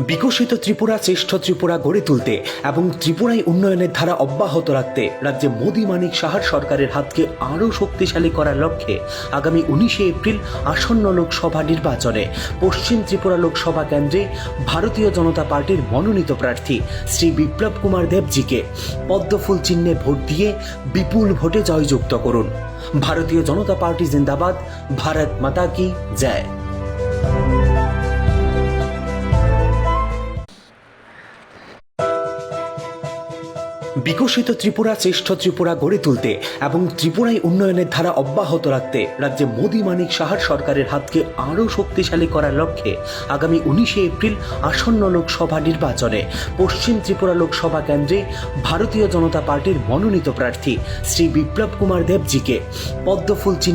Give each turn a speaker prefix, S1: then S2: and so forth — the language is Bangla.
S1: বিকশিত ত্রিপুরা শ্রেষ্ঠ ত্রিপুরা গড়ে তুলতে এবং ত্রিপুরায় উন্নয়নের ধারা অব্যাহত রাখতে রাজ্যে মোদী মানিক সাহার সরকারের হাতকে আরও শক্তিশালী করার লক্ষ্যে আগামী 19 এপ্রিল আসন্ন লোকসভা নির্বাচনে পশ্চিম ত্রিপুরা লোকসভা কেন্দ্রে ভারতীয় জনতা পার্টির মনোনীত প্রার্থী শ্রী বিপ্লব কুমার দেবজিকে পদ্মফুল চিহ্নে ভোট দিয়ে বিপুল ভোটে জয়যুক্ত করুন। ভারতীয় জনতা পার্টি জিন্দাবাদ। ভারত মাতা কি জয়। বিকশিত ত্রিপুরা শ্রেষ্ঠ ত্রিপুরা গড়ে তুলতে এবং ত্রিপুরায় উন্নয়নের ধারা অব্যাহত রাখতে রাজ্যে মোদী মানিক সাহার সরকারের হাতকে আরও শক্তিশালী করার লক্ষ্যে আগামী 19 এপ্রিল আসন্ন লোকসভা নির্বাচনে পশ্চিম ত্রিপুরা লোকসভা কেন্দ্রে ভারতীয় জনতা পার্টির মনোনীত প্রার্থী শ্রী বিপ্লব কুমার দেবজিকে পদ্মফুল চিহ্নে